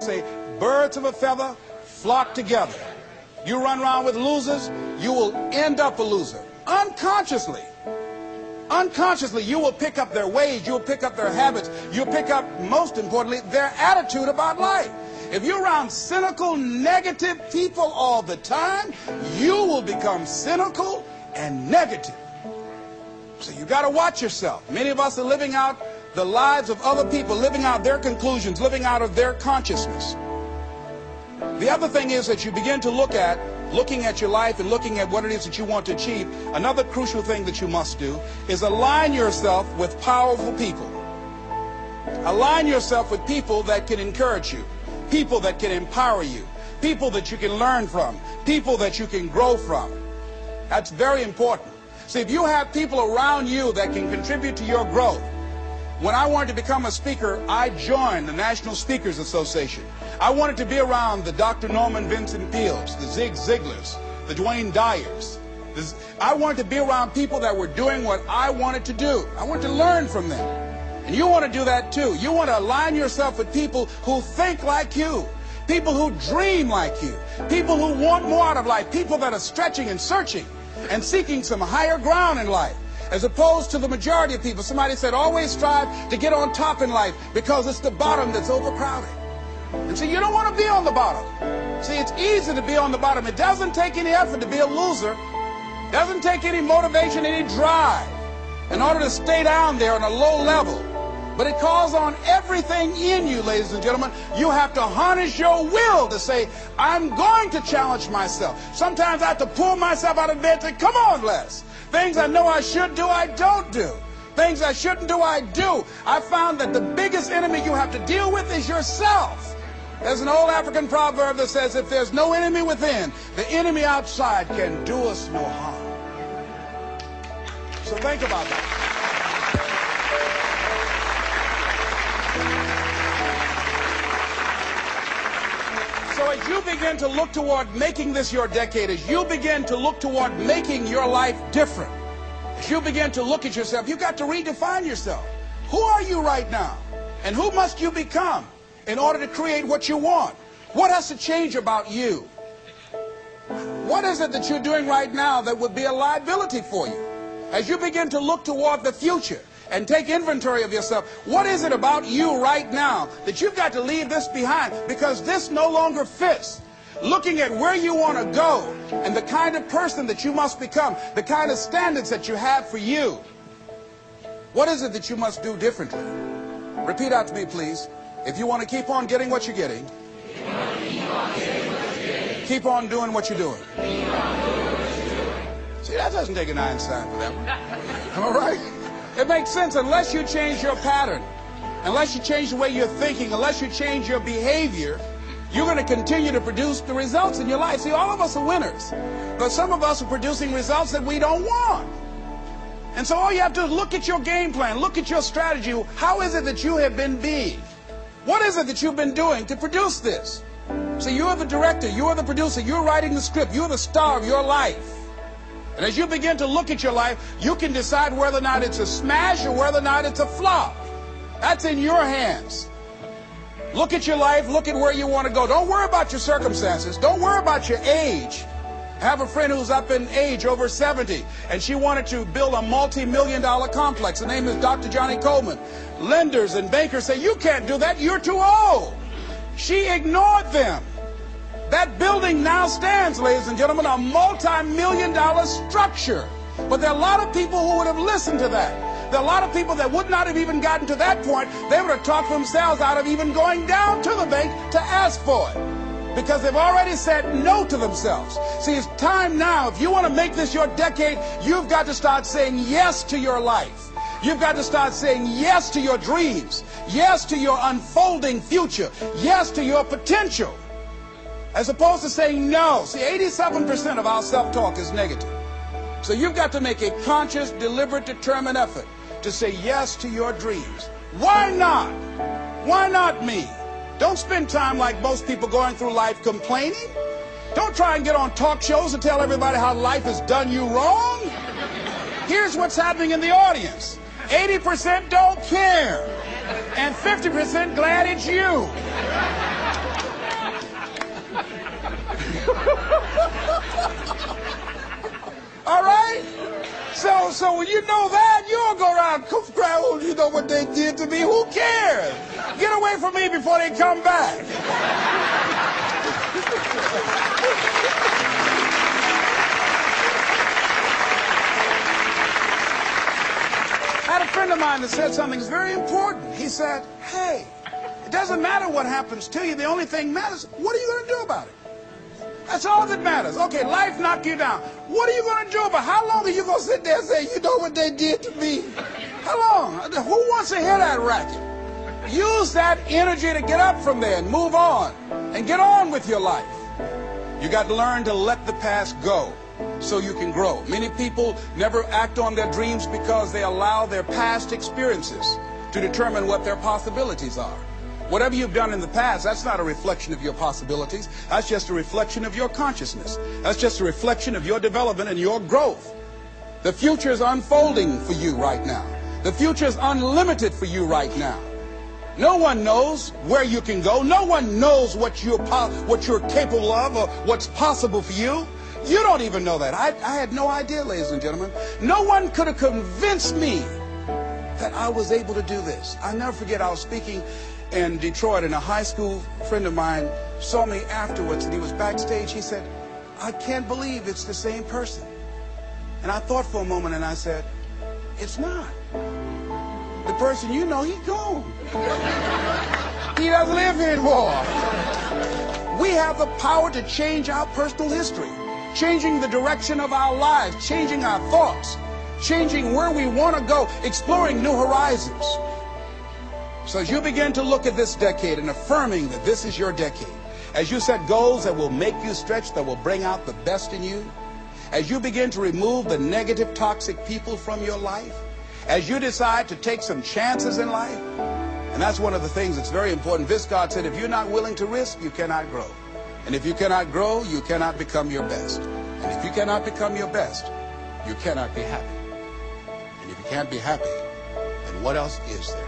say, birds of a feather flock together. You run around with losers, you will end up a loser. Unconsciously. Unconsciously, you will pick up their ways, you will pick up their habits, you'll pick up, most importantly, their attitude about life. If you're around cynical, negative people all the time, you will become cynical and negative. So you got to watch yourself. Many of us are living out the lives of other people, living out their conclusions, living out of their consciousness. The other thing is that you begin to looking at your life and looking at what it is that you want to achieve. Another crucial thing that you must do is align yourself with powerful people. Align yourself with people that can encourage you, people that can empower you, people that you can learn from, people that you can grow from. That's very important. See, if you have people around you that can contribute to your growth. When I wanted to become a speaker, I joined the National Speakers Association. I wanted to be around the Dr. Norman Vincent Peales, the Zig Ziglars, the Dwayne Dyers. I wanted to be around people that were doing what I wanted to do. I wanted to learn from them. And you want to do that too. You want to align yourself with people who think like you, people who dream like you, people who want more out of life, people that are stretching and searching and seeking some higher ground in life. As opposed to the majority of people. Somebody said, always strive to get on top in life because it's the bottom that's overcrowded. And so you don't want to be on the bottom. See, it's easy to be on the bottom. It doesn't take any effort to be a loser. It doesn't take any motivation, any drive in order to stay down there on a low level. But it calls on everything in you, ladies and gentlemen. You have to harness your will to say, I'm going to challenge myself. Sometimes I have to pull myself out of bed and say, come on, Les. Things I know I should do, I don't do. Things I shouldn't do, I do. I found that the biggest enemy you have to deal with is yourself. There's an old African proverb that says, if there's no enemy within, the enemy outside can do us no harm. So think about that. So as you begin to look toward making this your decade, as you begin to look toward making your life different, as you begin to look at yourself, you've got to redefine yourself. Who are you right now? And who must you become in order to create what you want? What has to change about you? What is it that you're doing right now that would be a liability for you? As you begin to look toward the future and take inventory of yourself, what is it about you right now that you've got to leave this behind because this no longer fits? Looking at where you want to go and the kind of person that you must become, the kind of standards that you have for you. What is it that you must do differently? Repeat out to me, please. If you want to keep on getting what you're getting, keep on doing what you're doing. See, that doesn't take an Einstein for that one. Am I right? It makes sense unless you change your pattern, unless you change the way you're thinking, unless you change your behavior, you're going to continue to produce the results in your life. See, all of us are winners, but some of us are producing results that we don't want. And so all you have to do is look at your game plan, look at your strategy. How is it that you have been being? What is it that you've been doing to produce this? See, you're the director, you're the producer, you're writing the script, you're the star of your life. And as you begin to look at your life, you can decide whether or not it's a smash or whether or not it's a flop. That's in your hands. Look at your life, look at where you want to go. Don't worry about your circumstances. Don't worry about your age. I have a friend who's up in age, over 70, and she wanted to build a multi-million-dollar complex. The name is Dr. Johnny Coleman. Lenders and bankers say, you can't do that, you're too old. She ignored them. That building now stands, ladies and gentlemen, a multi-million-dollar structure. But there are a lot of people who would have listened to that. There are a lot of people that would not have even gotten to that point. They would have talked themselves out of even going down to the bank to ask for it, because they've already said no to themselves. See, it's time now. If you want to make this your decade, you've got to start saying yes to your life. You've got to start saying yes to your dreams, yes to your unfolding future, yes to your potential, as opposed to saying no. See, 87% of our self-talk is negative. So you've got to make a conscious, deliberate, determined effort to say yes to your dreams. Why not? Why not me? Don't spend time like most people going through life complaining. Don't try and get on talk shows and tell everybody how life has done you wrong. Here's what's happening in the audience. 80% don't care, and 50% glad it's you. All right? So when you know that, you don't go around crying, oh, you know what they did to me? Who cares? Get away from me before they come back. I had a friend of mine that said something that's very important. He said, hey, it doesn't matter what happens to you. The only thing matters, what are you going to do about it? That's all that matters. Okay, life knocked you down. What are you going to do about it? How long are you going to sit there and say, you know what they did to me? How long? Who wants to hear that racket? Use that energy to get up from there and move on and get on with your life. You got to learn to let the past go so you can grow. Many people never act on their dreams because they allow their past experiences to determine what their possibilities are. Whatever you've done in the past, that's not a reflection of your possibilities. That's just a reflection of your consciousness. That's just a reflection of your development and your growth. The future is unfolding for you right now. The future is unlimited for you right now. No one knows where you can go. No one knows what you're capable of or what's possible for you. You don't even know that. I had no idea, ladies and gentlemen. No one could have convinced me that I was able to do this. I'll never forget, I was speaking in Detroit, and a high school friend of mine saw me afterwards, and he was backstage. He said, I can't believe it's the same person. And I thought for a moment, and I said, it's not. The person you know, he's gone. He doesn't live here anymore. We have the power to change our personal history, changing the direction of our lives, changing our thoughts, changing where we want to go, exploring new horizons. So as you begin to look at this decade and affirming that this is your decade, as you set goals that will make you stretch, that will bring out the best in you, as you begin to remove the negative, toxic people from your life, as you decide to take some chances in life, and that's one of the things that's very important. Viscard said, if you're not willing to risk, you cannot grow. And if you cannot grow, you cannot become your best. And if you cannot become your best, you cannot be happy. And if you can't be happy, then what else is there?